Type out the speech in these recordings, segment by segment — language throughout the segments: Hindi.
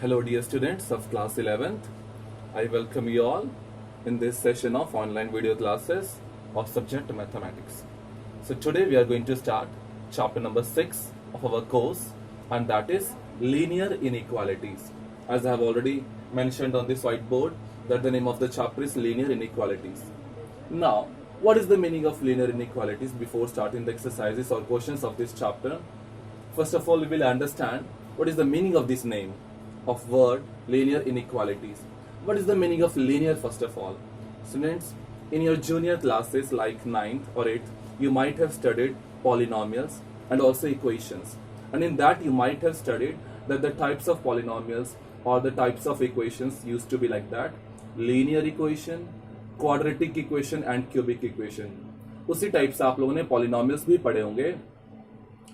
Hello dear students of class 11th. I welcome you all in this session of online video classes of subject mathematics. So today we are going to start chapter number 6 of our course, and that is linear inequalities. As I have already mentioned on this whiteboard that the name of the chapter is linear inequalities. Now, what is the meaning of linear inequalities before starting the exercises or questions of this chapter? First of all, we will understand what is the meaning of this name of word linear inequalities. What is the meaning of linear first of all? Students, in your junior classes like 9th or 8th, you might have studied polynomials and also equations. And in that you might have studied that the types of polynomials or the types of equations used to be like that: linear equation, quadratic equation and cubic equation. उसी टाइप से आप लोगों ने पॉलिनॉमियल्स भी पढ़े होंगे,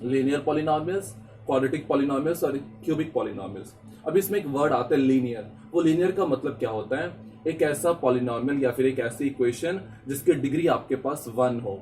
लीनियर पॉलिनॉमियल्स, क्वाड्रेटिक पॉलिनॉमियल्स और क्यूबिक पॉलिनॉमियल्स. अब इसमें एक वर्ड आता है लीनियर. वो लीनियर का मतलब क्या होता है? एक ऐसा पॉलिनॉमियल या फिर एक ऐसी इक्वेशन जिसकी डिग्री आपके पास 1 हो.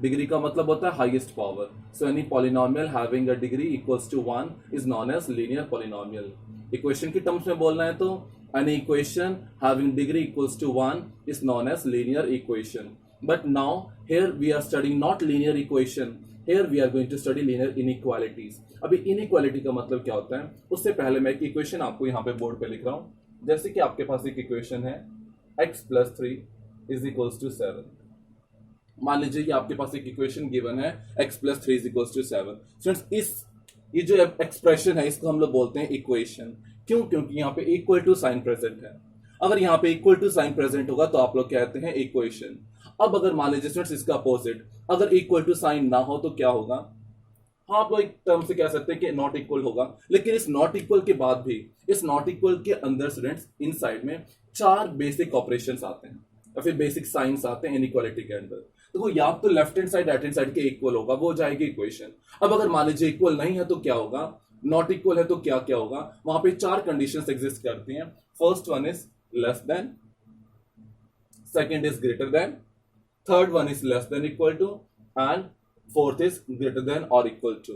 डिग्री का मतलब होता है highest power. So any polynomial having a degree equals to 1 is known as linear polynomial. Equation की टर्म्स में बोलना है तो any equation having degree equals to 1 is known as linear equation. But now here we are studying not linear equation. Here we are going to study linear inequalities. अभी inequality का मतलब क्या होता है? उससे पहले मैं एक इक्वेशन आपको यहाँ पे बोर्ड पे लिख रहा हूँ. जैसे कि आपके पास एक इक्वेशन है x plus 3 is equals to 7. मान लीजिए कि आपके पास एक इक्वेशन गिवन है x plus 3 is equals to 7. Students, ये जो एक्सप्रेशन है इसको हम लोग बोलते हैं इक्वेशन. क्यों? क्योंकि यहाँ पे इक्वल टू साइन प्रेजेंट है. अगर यहाँ पे इक्वल टू साइन प्रेजेंट होगा तो आप लोग कहते हैं इक्वेशन. अब अगर मान लीजिए स्टूडेंट्स इसका अपोजिट, अगर इक्वल टू साइन ना हो तो क्या होगा? हाँ, आप लोग एक टर्म से कह सकते हैं कि नॉट इक्वल होगा. लेकिन इस नॉट इक्वल के बाद भी, इस नॉट इक्वल के अंदर स्टूडेंट्स इनसाइड में 4 बेसिक ऑपरेशंस आते हैं या फिर बेसिक साइंस आते हैं इनइक्वालिटी के अंदर. तो वो या तो left hand side right hand side के इक्वल होगा, वो हो जाएगी इक्वेशन. अब अगर मान लीजिए इक्वल नहीं है तो क्या होगा? नॉट इक्वल है तो क्या क्या होगा? वहां पे 4 कंडीशंस एग्जिस्ट करती हैं. First one is less than, second is greater than, third one is less than equal to, and fourth is greater than और equal to.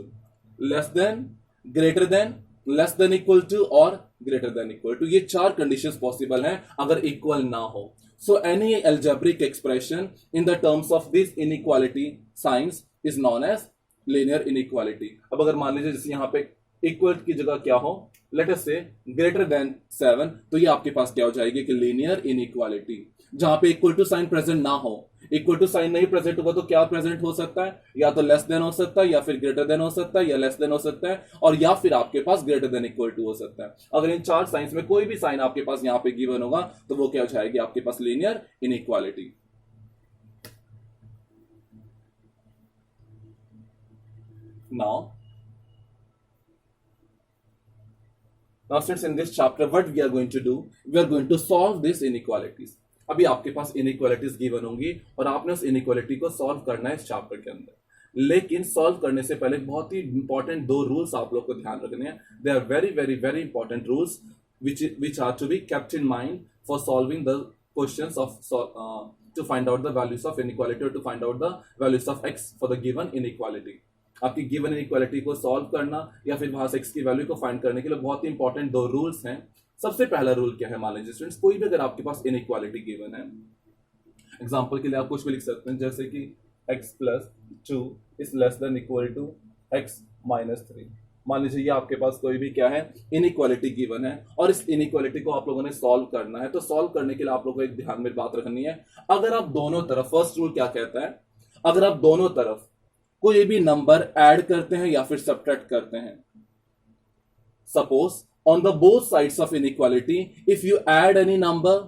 Less than, greater than, less than equal to और ग्रेटर देन इक्वल टू, ये 4 कंडीशंस पॉसिबल हैं अगर इक्वल ना हो. So any algebraic expression in the terms of this inequality signs is known as linear inequality. अब अगर मान लीजिए जैसे यहाँ पे इक्वल की जगह क्या हो, लेट अस से ग्रेटर देन 7, तो ये आपके पास क्या हो जाएगी कि लीनियर इनइक्वालिटी. जहां पे इक्वल टू साइन प्रेजेंट ना हो, इक्वल टू साइन नहीं प्रेजेंट होगा तो क्या प्रेजेंट हो सकता है? या तो लेस देन हो सकता है, या फिर ग्रेटर देन हो सकता है, या लेस देन हो सकता है, और या फिर आपके पास ग्रेटर देन इक्वल टू हो सकता है. अगर इन 4 साइंस में कोई भी साइन आपके पास यहाँ पे गिवन होगा तो वो क्या हो जाएगी आपके पास? Linear inequality. Now students, in this chapter what we are going to do, we are going to solve these inequalities. अभी आपके पास inequalities given होंगी और आपने उस inequality को solve करना है इस chapter के अंदर. लेकिन solve करने से पहले बहुत ही important 2 rules आप लोग को ध्यान रखने हैं. They are very very very important rules which are to be kept in mind for solving the questions of to find out the values of inequality or to find out the values of x for the given inequality. आपकी गिवन इनइक्वालिटी को सॉल्व करना या फिर वहां से x की वैल्यू को फाइंड करने के लिए बहुत ही इंपॉर्टेंट 2 रूल्स हैं. सबसे पहला रूल क्या है? मान लीजिए स्टूडेंट्स, कोई भी अगर आपके पास इनइक्वालिटी गिवन है, एग्जांपल के लिए आप कुछ भी लिख सकते हैं जैसे कि x plus 2 is less than equal to x minus 3. मान लीजिए ये आपके पास कोई भी क्या है? इनइक्वालिटी गिवन है और इस इनइक्वालिटी को आप लोगों ने सॉल्व करना है. तो सॉल्व करने के लिए आप लोगों को एक ध्यान में बात रखनी है. अगर आप दोनों तरफ, फर्स्ट रूल क्या कहता है? अगर आप दोनों तरफ कोई भी नंबर ऐड करते हैं या फिर सब्ट्रैक्ट करते हैं, suppose on the both sides of inequality if you add any number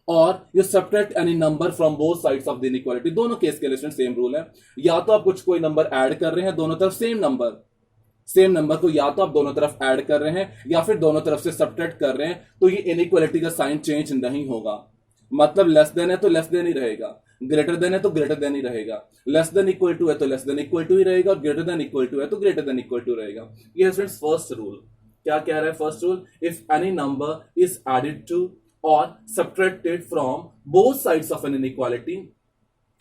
और you subtract any number from both sides of the inequality, दोनों केस के लिए सेम रूल है. या तो आप कुछ कोई नंबर ऐड कर रहे हैं दोनों तरफ, सेम नंबर को या तो आप दोनों तरफ ऐड कर रहे हैं या फिर दोनों तरफ से सब्ट्रैक्ट कर रहे हैं, तो ये इनइक्वालिटी का साइन चेंज नहीं होगा. मतलब लेस देन है तो लेस देन ही रहेगा, ग्रेटर देन है तो ग्रेटर देन ही रहेगा, लेस देन इक्वल टू है तो लेस देन इक्वल टू ही रहेगा, और ग्रेटर देन इक्वल टू है तो ग्रेटर देन इक्वल टू रहेगा. ये स्टूडेंट्स फर्स्ट रूल. क्या कह रहा है first rule? If any number is added to और subtracted from both sides of an inequality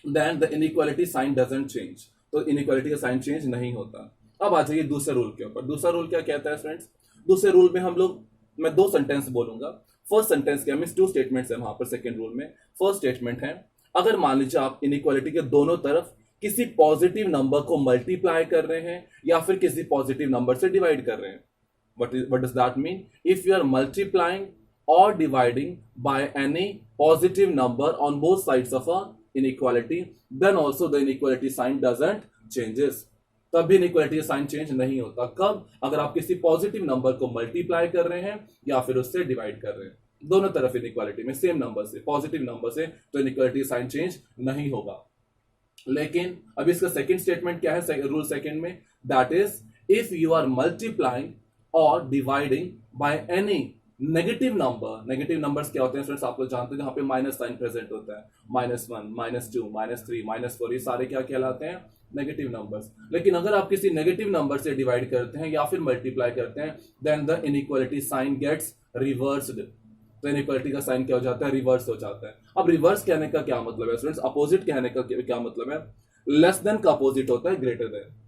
then the inequality sign doesn't change. तो इनइक्वालिटी का साइन चेंज नहीं होता. अब आ जाइए दूसरे रूल के ऊपर. दूसरा रूल क्या कहता है फ्रेंड्स? दूसरे रूल में हम लोग मैं दो सेंटेंस बोलूंगा। फर्स्ट सेंटेंस क्या, मीन्स टू स्टेटमेंट्स है वहां पर सेकंड रूल में। फर्स्ट स्टेटमेंट है, अगर मान लीजिए आप इनइक्वालिटी के दोनों तरफ किसी पॉजिटिव नंबर को मल्टीप्लाई कर रहे हैं या फिर किसी पॉजिटिव नंबर से डिवाइड कर रहे हैं, what does that mean? If you are multiplying or dividing by any positive number on both sides of a inequality, then also the inequality sign doesn't changes. तब भी इनइक्वालिटी का साइन चेंज नहीं होता। कब? अगर आप किसी पॉजिटिव नंबर को मल्टीप्लाई कर रहे हैं या फिर उससे डिवाइड कर रहे हैं, दोनों तरफ इनइक्वालिटी में सेम नंबर से, पॉजिटिव नंबर से, तो इनइक्वालिटी साइन चेंज नहीं होगा। लेकिन अब इसका सेकंड स्टेटमेंट क्या है रूल सेकंड में, that is if you are multiplying और dividing by any negative number. Negative numbers क्या होते हैं स्टूडेंट्स, आप लोग जानते हैं, जहां पे माइनस साइन प्रेजेंट होता है, -1, -2, -3, -4, ये सारे क्या कहलाते हैं, नेगेटिव नंबर्स। लेकिन अगर आप किसी नेगेटिव नंबर से डिवाइड करते हैं या फिर मल्टीप्लाई करते हैं, then the inequality sign gets reversed. तो इनइक्वालिटी का साइन क्या हो जाता है, रिवर्स हो जाता है। अब रिवर्स कहने का क्या मतलब है स्टूडेंट्स, अपोजिट कहने का क्या मतलब है, लेस देन का अपोजिट होता है ग्रेटर देन।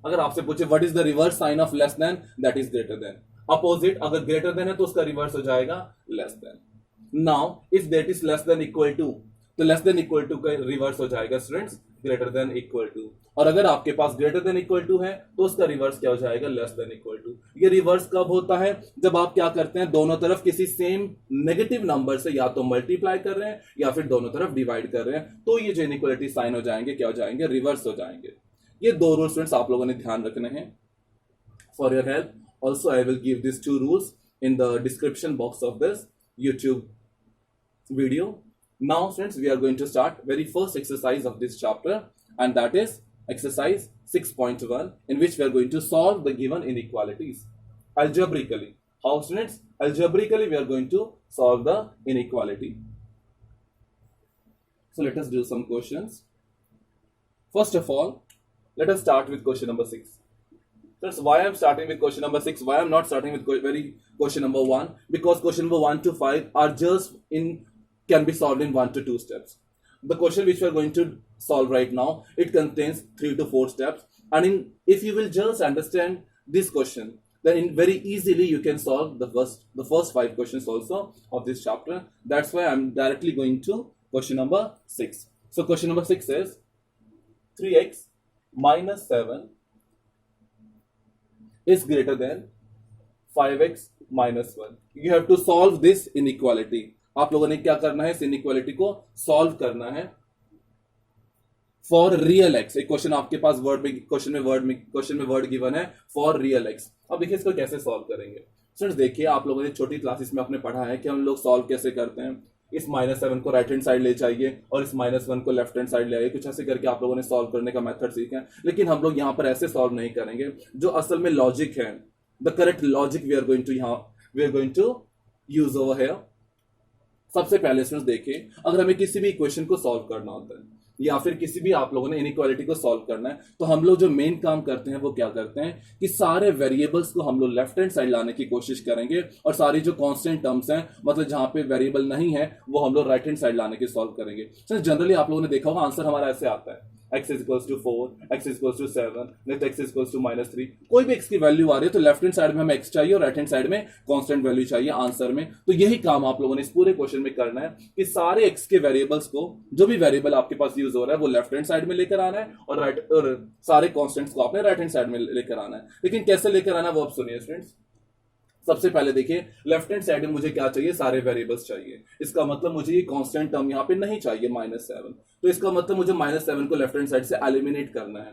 अगर आपसे पूछे what is the reverse sign of less than, that is greater than. Opposite अगर ग्रेटर देन है तो उसका रिवर्स हो जाएगा less than. Now if that is less than equal to, तो लेस देन इक्वल टू का रिवर्स हो जाएगा students greater than equal to. और अगर आपके पास ग्रेटर देन इक्वल टू है तो उसका रिवर्स क्या हो जाएगा, लेस देन इक्वल टू। ये रिवर्स कब होता है, जब आप क्या करते हैं, दोनों तरफ किसी सेम नेगेटिव नंबर से या तो मल्टीप्लाई कर रहे हैं या फिर दोनों तरफ डिवाइड कर रहे हैं, तो ये जो इनइक्वालिटी साइन हो जाएंगे क्या हो जाएंगे, रिवर्स हो जाएंगे। ये दो रूल स्टूडेंट्स आप लोगों ने ध्यान रखने हैं। For your help also I will give this 2 rules in the description box of this YouTube video. Now students, we are going to start very first exercise of this chapter, and that is exercise 6.1, in which we are going to solve the given inequalities algebraically. How students? Algebraically we are going to solve the inequality. So let us do some questions. First of all, let us start with question number 6. That's why I'm starting with question number 6. Why I'm not starting with question number 1? Because question number 1 to 5 are just can be solved in 1 to 2 steps. The question which we are going to solve right now, it contains 3 to 4 steps, and if you will just understand this question, then very easily you can solve the first 5 questions also of this chapter. That's why I'm directly going to question number 6. So question number 6 is 3x minus 7 is greater than 5x minus 1. You have to solve this inequality. आप लोगों ने क्या करना है, इस इनइक्वालिटी को सॉल्व करना है फॉर रियल एक्स। एक क्वेश्चन आपके पास क्वेश्चन में वर्ड गिवन है फॉर रियल एक्स। अब देखिए इसको कैसे सॉल्व करेंगे स्टूडेंट्स। देखिए आप लोगों ने छोटी क्लासेस में आपने पढ़ा है कि हम लोग सॉल्व कैसे करते हैं। इस -7 को राइट हैंड साइड ले जाइए और इस -1 को लेफ्ट हैंड साइड ले आइए, कुछ ऐसे करके आप लोगों ने सॉल्व करने का मेथड सीखा है। लेकिन हम लोग यहाँ पर ऐसे सॉल्व नहीं करेंगे। जो असल में लॉजिक है, the correct logic we are going to use over here. सबसे पहले स्टूडेंट्स देखिए, अगर हमें किसी भी इक्वेशन को सॉल्व करना होता है या फिर किसी भी आप लोगों ने इनइक्वालिटी को सॉल्व करना है, तो हम लोग जो मेन काम करते हैं वो क्या करते हैं कि सारे वेरिएबल्स को हम लोग लेफ्ट हैंड साइड लाने की कोशिश करेंगे और सारी जो कांस्टेंट टर्म्स हैं, मतलब जहां पे वेरिएबल नहीं है, वो हम लोग राइट हैंड साइड लाने की सॉल्व करेंगे। सर जनरली आप लोगों ने देखा होगा आंसर हमारा ऐसे आता है, x is equals to 4, x is equals to 7, next x is equals to -3। कोई भी x की वैल्यू आ रही है तो लेफ्ट हैंड साइड में हमें x चाहिए और राइट हैंड साइड में कांस्टेंट वैल्यू चाहिए आंसर में। तो यही काम आप लोगों ने इस पूरे क्वेश्चन में करना है कि सारे x के वेरिएबल्स को, जो भी वेरिएबल आपके पास यूज हो रहा है, वो लेफ्ट हैंड साइड में लेकर आना है और सारे कांस्टेंट्स को आपने राइट हैंड साइड में लेकर आना है। लेकिन कैसे लेकर आना है वो आप सुनिए स्टूडेंट्स। सबसे पहले देखिए, लेफ्ट हैंड साइड में मुझे क्या चाहिए, सारे वेरिएबल्स चाहिए। इसका मतलब मुझे ये कांस्टेंट टर्म यहाँ पे नहीं चाहिए -7, तो इसका मतलब मुझे -7 को लेफ्ट हैंड साइड से एलिमिनेट करना है।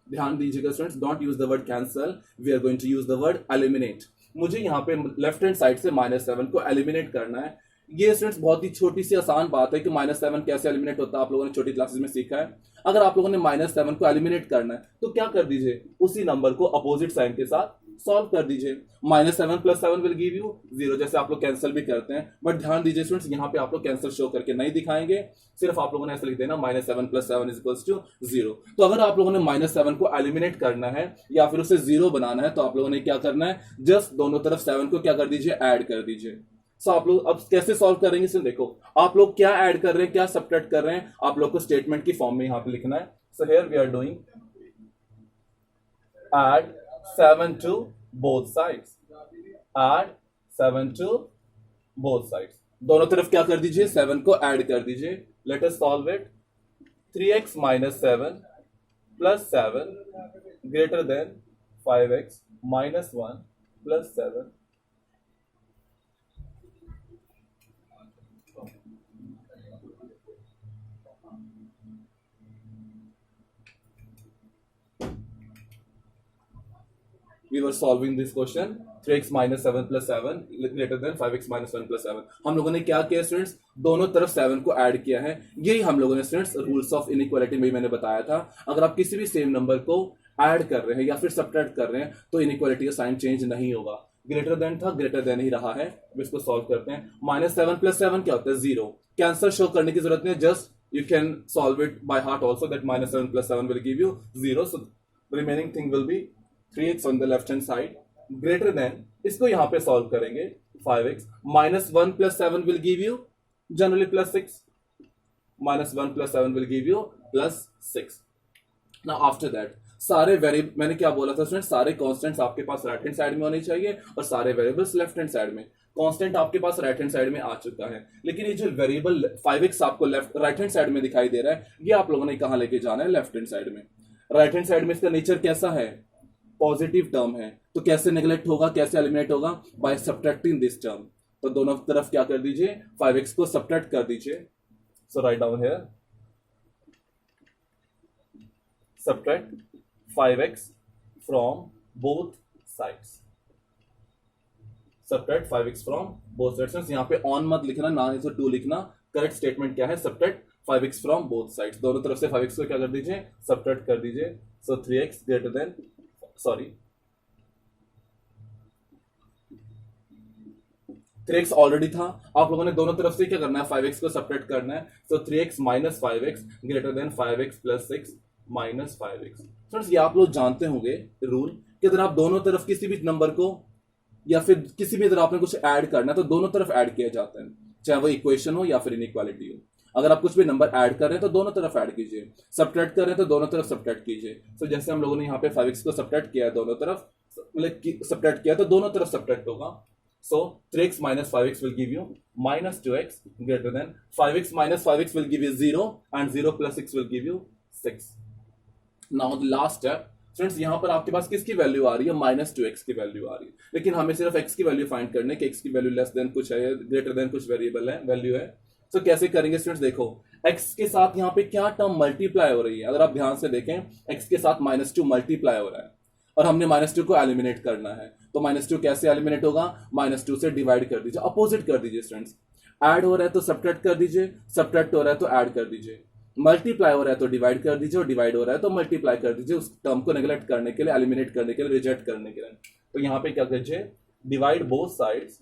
ध्यान दीजिएगा students, don't use the word cancel, we are going to use the word eliminate. मुझे यहाँ पे लेफ्ट हैंड साइड से -7 को एलिमिनेट करना है। ये स्टूडेंट्स बहुत ही छोटी सी आसान बात है कि -7 कैसे एलिमिनेट होता है, आप लोगों ने छोटी क्लासेस में सीखा है। अगर आप लोगों ने -7 को एलिमिनेट करना है तो क्या कर दीजिए, उसी नंबर को अपोजिट साइन के साथ सॉल्व कर दीजिए। -7 + 7 विल गिव यू 0, जैसे आप लोग कैंसिल भी करते हैं। बट ध्यान दीजिए स्टूडेंट्स, यहाँ पे आप लोग कैंसिल शो करके नहीं दिखाएंगे, सिर्फ आप लोगों ने ऐसे लिख देना -7 + 7 = 0। तो अगर आप लोगों ने -7 को एलिमिनेट करना है या फिर उसे 0 बनाना है, तो आप लोगों ने क्या करना है, जस्ट दोनों तरफ 7 को क्या कर दीजिए, ऐड कर दीजिए। सो आप लोग अब कैसे सॉल्व करेंगे, सिर्फ देखो आप लोग क्या ऐड कर रहे हैं, क्या सब्ट्रैक्ट कर रहे हैं, आप लोग को स्टेटमेंट की फॉर्म में यहाँ पे लिखना है। So here we are doing add 7 to both sides. Add 7 to both sides. दोनों तरफ क्या कर दीजिए, 7 को ऐड कर दीजिए. Let us solve it. 3x minus 7 plus 7 greater than 5x minus 1 plus 7. We were solving this question. 3x minus 7 plus 7 greater than 5x minus 1 plus 7. हम लोगों ने क्या किया स्टूडेंट्स, दोनों तरफ 7 को ऐड किया है. यही हम लोगों ने स्टूडेंट्स रूल्स ऑफ इनइक्वालिटी में मैंने बताया था. अगर आप किसी भी सेम नंबर को ऐड कर रहे हैं या फिर सब्ट्रैक्ट कर रहे हैं तो इनइक्वालिटी का साइन चेंज नहीं होगा. ग्रेटर देन था, ग्रेटर देन ही रहा है. अब इसको सॉल्व करते हैं. माइनस 7 प्लस 7 क्या होता है, 0. कैंसर शो करने की जरूरत नहीं है, just you can solve it by heart also, that minus 7 plus 7 will give you 0. So the remaining thing will be 3x on the left hand side greater than, इसको यहां पे सॉल्व करेंगे, 5x minus 1 plus 7 will give you generally plus 6. minus 1 plus 7 will give you plus 6. Now after that सारे वेरिएबल, मैंने क्या बोला था स्टूडेंट, सारे कांस्टेंट्स आपके पास राइट हैंड साइड में होने चाहिए और सारे वेरिएबल्स लेफ्ट हैंड साइड में. कांस्टेंट आपके पास राइट हैंड साइड में आ चुका है, लेकिन ये जो वेरिएबल 5x आपको लेफ्ट राइट हैंड साइड में दिखाई दे रहा है, ये आप लोगों ने कहां लेके जाना है, लेफ्ट हैंड साइड में. राइट हैंड साइड में इसका नेचर कैसा है, पॉजिटिव टर्म है, तो कैसे नेग्लेक्ट होगा, कैसे एलिमिनेट होगा, बाय सब्ट्रैक्टिंग दिस टर्म. तो दोनों तरफ क्या कर दीजिए, 5x को सब्ट्रैक्ट कर दीजिए. So write down here, subtract 5x from both sides. Subtract 5x from both sides. यहाँ पे on मत लिखना, ना ही तो 2 लिखना. करेक्ट स्टेटमेंट क्या है, subtract 5x from both sides. दोनों तरफ से 5x को क्या कर दीजिए, subtract कर दीजिए. So 3x greater than, sorry, 3x already था. आप लोगों ने दोनों तरफ से क्या करना है, 5x को subtract करना है. So 3x minus 5x greater than 5x plus 6 minus 5x. Friends ये आप लोग जानते होंगे रूल कि अगर आप दोनों तरफ किसी भी नंबर को या फिर किसी भी अगर आपने कुछ ऐड करना है तो दोनों तरफ ऐड किया जाता है, चाहे वो इक्वेशन हो या फिर इनइक्वालिटी हो. अगर आप कुछ भी नंबर ऐड कर रहे हैं तो दोनों तरफ ऐड कीजिए, सब्ट्रैक्ट कर रहे हैं तो दोनों तरफ सब्ट्रैक्ट कीजिए. तो जैसे हम लोगों ने यहाँ पे 5x को सब्ट्रैक्ट किया है, दोनों तरफ सब्ट्रैक्ट किया तो दोनों तरफ सब्ट्रैक्ट होगा. So 3x minus 5x will give you minus 2x greater than 5x minus 5x will give you 0 and 0 plus 6 will give you 6. Now the last step friends, यहां पर आपके पास किसकी वैल्यू आ रही है, माइनस 2x की वैल्यू आ रही है, लेकिन हमें सिर्फ x की वैल्यू फाइंड करने की, x की वैल्यू लेस देन कुछ है, ग्रेटर देन कुछ वेरिएबल है, वैल्यू है. तो कैसे करेंगे स्टूडेंट्स, देखो x के साथ यहाँ पे क्या टर्म मल्टीप्लाई हो रही है. अगर आप ध्यान से देखें, x के साथ -2 मल्टीप्लाई हो रहा है और हमने -2 को एलिमिनेट करना है. तो -2 कैसे एलिमिनेट होगा, -2 से डिवाइड कर दीजिए, अपोजिट कर दीजिए स्टूडेंट्स. ऐड हो रहा है तो सब्ट्रैक्ट कर दीजिए, सब्ट्रैक्ट हो रहा है तो ऐड कर दीजिए. मल्टीप्लाई हो रहा है तो डिवाइड कर दीजिए और डिवाइड हो रहा है तो मल्टीप्लाई कर दीजिए, उस टर्म को नेग्लेक्ट करने के लिए, एलिमिनेट करने के लिए, रिजेक्ट करने के लिए. तो यहां पे क्या कीजिए, डिवाइड बोथ साइड्स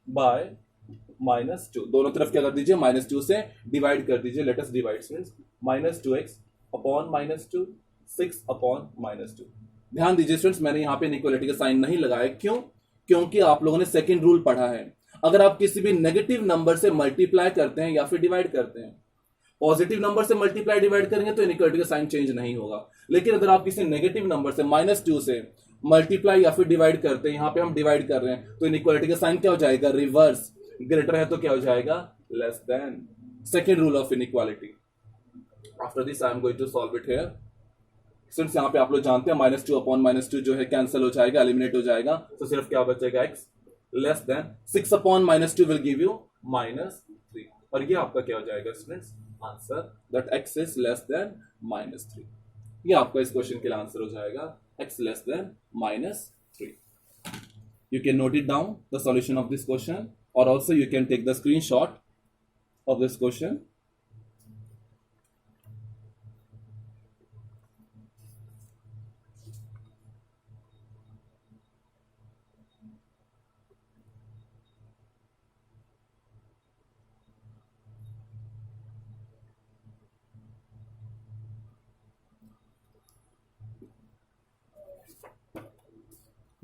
बाय -2. दोनों तरफ क्या कर दीजिए, -2 से डिवाइड कर दीजिए. Let us divide students, -2x upon -2, 6 upon -2. ध्यान दीजिए स्टूडेंट्स, मैंने यहां पे इनइक्वालिटी का साइन नहीं लगाया. क्यों, क्योंकि आप लोगों ने सेकंड रूल पढ़ा है. अगर आप किसी भी नेगेटिव नंबर से मल्टीप्लाई करते हैं या फिर डिवाइड करते हैं, पॉजिटिव नंबर से मल्टीप्लाई डिवाइड करेंगे तो इनइक्वालिटी का साइन चेंज नहीं होगा. लेकिन अगर आप किसी नेगेटिव नंबर से -2 से मल्टीप्लाई या फिर डिवाइड करते हैं, यहां पे हम डिवाइड कर रहे हैं, तो इनइक्वालिटी का साइन क्या हो जाएगा, रिवर्स. ग्रेटर है तो क्या हो जाएगा, less than. Second rule of inequality. After this I am going to solve it here. Since यहां पे आप लोग जानते हैं -2 अपॉन -2 जो है कैंसिल हो जाएगा, एलिमिनेट हो जाएगा. तो सिर्फ क्या बचेगा, x less then 6 upon -2 will give you -3. और ये आपका क्या हो जाएगा students, answer, that x is less than -3. ये आपका इस क्वेश्चन के लिए आंसर हो जाएगा, x less than -3. You can note it down the solution of this question, और also you can take the screenshot of this question.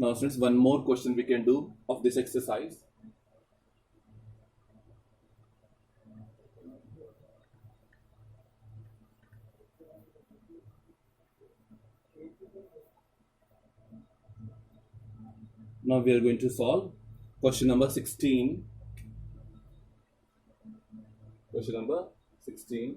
Now students, one more question we can do of this exercise. Now we are going to solve question number 16. Question number 16.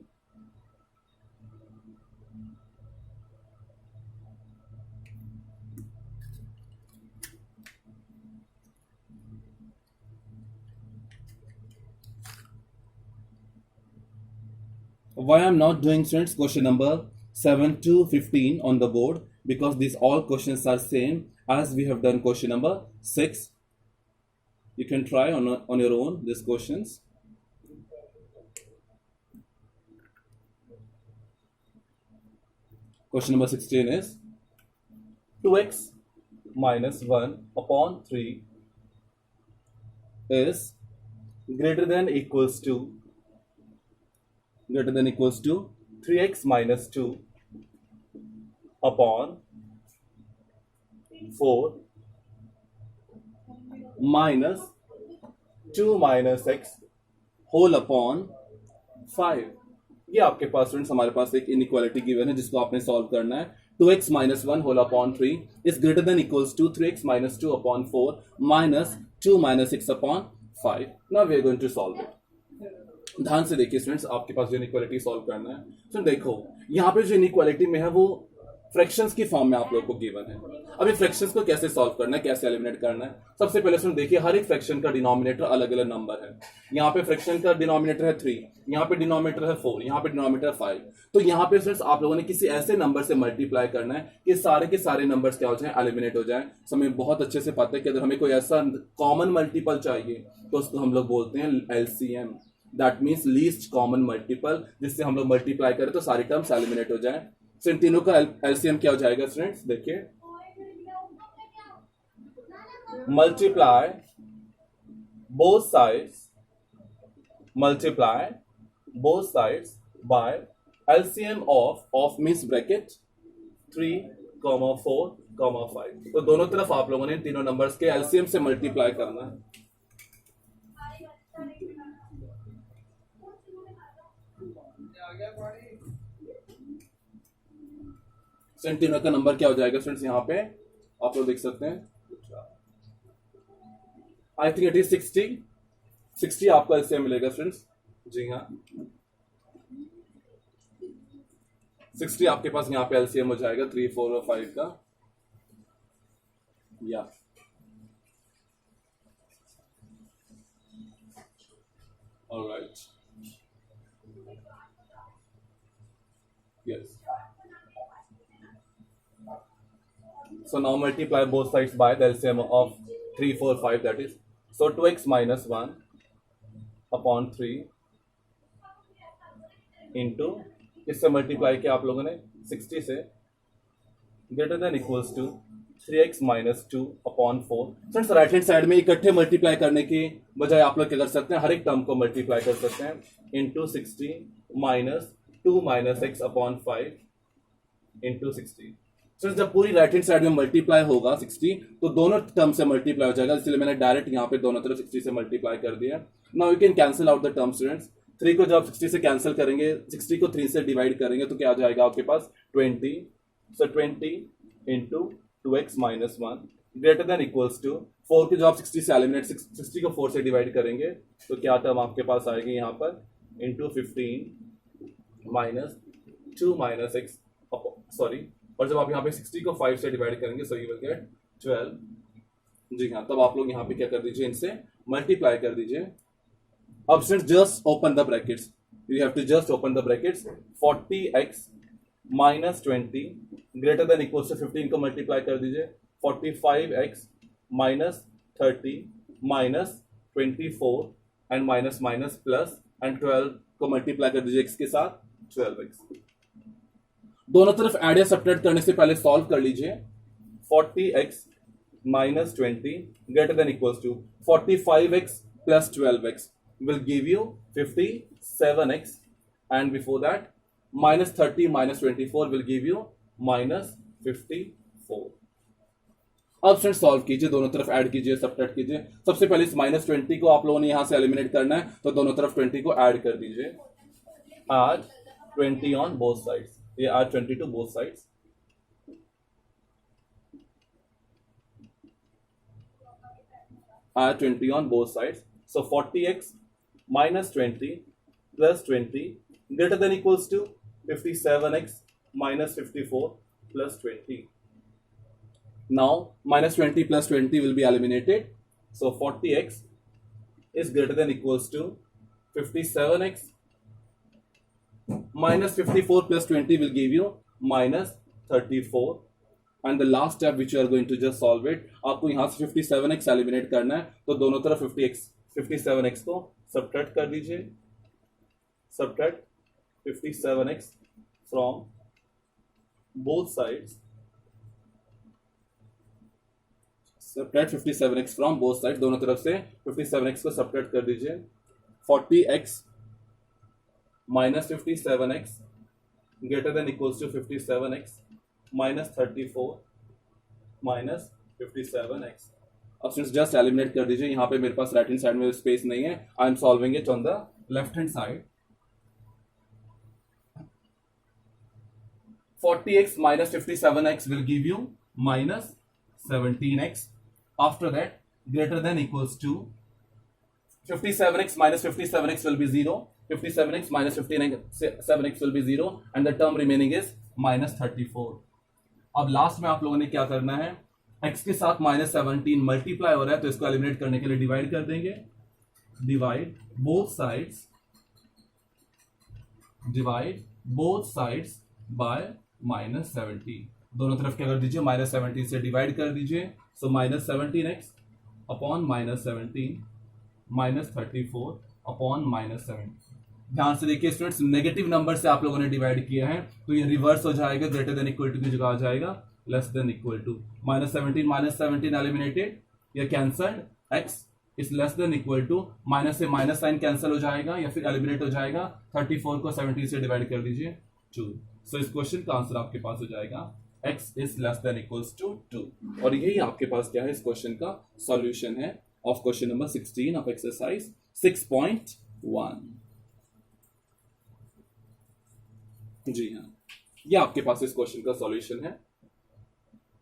Why I'm not doing, students, question number 7 to 15 on the board? Because these all questions are same as we have done question number 6. You can try on your own these questions. Question number 16 is 2x minus 1 upon 3 is greater than equals to 3x minus 2 upon 4 minus 2 minus x whole upon 5. ये आपके पास स्टूडेंट्स हमारे पास एक इनइक्वालिटी गिवन है जिसको आपने सॉल्व करना है. 2x minus 1 whole upon 3 is greater than equals to 3x minus 2 upon 4 minus 2 minus x upon 5. Now we are going to solve it. ध्यान से देखिए स्टूडेंट्स, आपके पास जो इनइक्वालिटी सॉल्व करना है. तो देखो यहाँ पे जो इनइक्वालिटी में है वो फ्रैक्शंस की फॉर्म में आप लोगों को गिवन है. अभी फ्रैक्शंस को कैसे सॉल्व करना है, कैसे एलिमिनेट करना है. सबसे पहले स्टूडेंट देखिए, हर एक फ्रैक्शन का डिनोमिनेटर अलग अलग नंबर है. यहाँ पे फ्रैक्शन का डिनोमिनेटर है 3, यहाँ पे डिनोमिनेटर है 4, यहाँ पे डिनोमिनेटर है 5. तो यहाँ पे स्टूडेंट्स आप लोगों ने किसी ऐसे नंबर से मल्टीप्लाई करना है कि सारे के सारे नंबर्स क्या हो जाए, एलिमिनेट हो जाए. तो हमें बहुत अच्छे से पता है कि अगर हमें कोई ऐसा कॉमन मल्टीपल चाहिए तो उसको हम लोग बोलते हैं LCM. That means least common multiple, जिससे हम लोग मल्टीप्लाई करें तो सारी टर्म्स एलिमिनेट हो जाए. सो इन तीनों का एलसीएम क्या हो जाएगा स्टूडेंट्स, देखिए, multiply both sides by LCM of means bracket 3, 4, 5. तो दोनों तरफ आप लोगों ने तीनों नंबर्स के एलसीएम से मल्टीप्लाई करना है. तीनों का नंबर क्या हो जाएगा स्टूडेंट्स, यहाँ पे आप लोग देख सकते हैं. आई थिंक इट इज 60 आपको एलसीएम मिलेगा स्टूडेंट्स. जी हाँ, 60 आपके पास यहाँ पे एलसीएम हो जाएगा 3, 4 और 5 का. या alright, yes. So now multiply both sides by the LCM of 3, 4, 5, that is, so 2x minus 1 upon 3 into, इससे मल्टीप्लाई किया आप लोगों ने 60 से, greater than equals to 3x minus 2 upon 4. Friends right hand side में इकट्ठे मल्टीप्लाई करने की बजाय आप लोग क्या कर सकते हैं, हर एक टर्म को मल्टीप्लाई कर सकते हैं. Into 60 minus 2 minus x upon 5 into 60. सो जब पूरी राइट हैंड साइड में मल्टीप्लाई होगा 60 तो दोनों टर्म से मल्टीप्लाई हो जाएगा, इसलिए मैंने डायरेक्ट यहाँ पे दोनों तरफ 60 से मल्टीप्लाई कर दिया. Now you can cancel out the term students. 3 को जब 60 से कैंसिल करेंगे, 60 को 3 से डिवाइड करेंगे तो क्या आ जाएगा आपके पास 20. So 20 into 2x minus 1 greater than equals to 4 के जो आप 60 से एलिमिनेट 60 को 4 से डिवाइड करेंगे तो क्या टर्म आपके पास आएगी यहाँ पर, into 15 minus 2 minus x, sorry, और जब आप यहाँ पे 60 को 5 से डिवाइड करेंगे सो यू विल गेट 12. जी हाँ, तब आप लोग यहाँ पे क्या कर दीजिए, इनसे मल्टीप्लाई कर दीजिए. अब just open the brackets, you have to just open the brackets. 40x minus 20 greater than equal to 15 को मल्टीप्लाई कर दीजिए. 45x minus 30 minus 24 and minus minus plus and 12 को मल्टीप्लाई कर दीजिए x के साथ 12x. दोनों तरफ एड या सब्ट्रैक्ट करने से पहले सॉल्व कर लीजिए. 40x minus 20 greater than equals to 45x plus 12x will give you 57x and before that minus 30 minus 24 will give you minus 54. अब फ्रेंड्स सॉल्व कीजिए, दोनों तरफ ऐड कीजिए, सब्ट्रैक्ट कीजिए. सबसे पहले इस माइनस 20 को आप लोगों ने यहां से एलिमिनेट करना है तो दोनों तरफ 20 को ऐड कर दीजिए. Add 20 on both sides. ये add 20 to both sides. Add 20 on both sides. So 40x minus 20 plus 20 greater than equals to 57x minus 54 plus 20. Now minus 20 plus 20 will be eliminated. So 40x is greater than equals to 57x minus 54 plus 20 will give you minus 34. And the last step which you are going to just solve it, आपको यहाँ से 57x एलिमिनेट करना है, तो दोनों तरफ 57x को सब्ट्रैक्ट कर दीजिए. Subtract 57x from both sides. Subtract 57x from both side, दोनों तरफ से 57x को सब्ट्रैक्ट कर दीजिए. 40x minus 57x greater than equals to 57x minus 34 minus 57x. अब सिंस जस्ट एलिमिनेट कर दीजिए. यहाँ पे मेरे पास राइट हैंड साइड में स्पेस नहीं है. I am solving it on the left hand side. 40x minus 57x will give you minus 17x. After that, greater than equals to 57x minus 57x will be 0. 57x minus 57x will be 0 and the term remaining is minus 34. अब लास्ट में आप लोगों ने क्या करना है, x के साथ minus 17 मल्टीप्लाई हो रहा है तो इसको एलिमिनेट करने के लिए डिवाइड कर देंगे. Divide both sides by minus 17. दोनों तरफ क्या कर दीजिए, minus 17 से डिवाइड कर दीजिए. सो minus 17x upon minus 17 minus 34 upon minus 17. ध्यान से देखिए स्टूडेंट्स, नेगेटिव नंबर से आप लोगों ने डिवाइड किया है तो ये रिवर्स हो जाएगा. ग्रेटर देन इक्वल टू की जगह आ जाएगा less than equal to. minus 17 eliminated, ये cancelled. x is less than equal to, minus से माइनस साइन कैंसिल हो जाएगा या फिर एलिमिनेट हो जाएगा. 34 को 17 से डिवाइड कर दीजिए 2. सो इस क्वेश्चन का आंसर आपके पास हो जाएगा x is less than equals to 2. और यही आपके पास क्या है, इस क्वेश्चन का सॉल्यूशन है of question number 16 of exercise 6.1. जी हाँ, ये आपके पास इस क्वेश्चन का सॉल्यूशन है.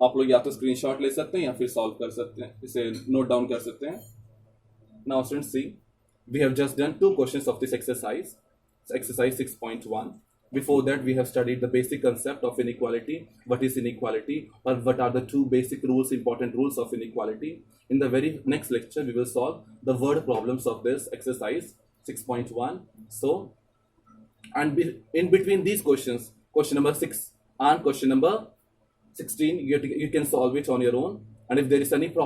आप लोग या तो स्क्रीनशॉट ले सकते हैं या फिर सॉल्व कर सकते हैं, इसे नोट डाउन कर सकते हैं. Now students see, we have just done 2 questions of this exercise, exercise 6.1. Before that, we have studied the basic concept of inequality. What is inequality, or what are the 2 basic rules, important rules of inequality? In the very next lecture, we will solve the word problems of this exercise 6.1. So, and in between these questions, question number 6 and question number 16, you can solve it on your own. And if there is any problem,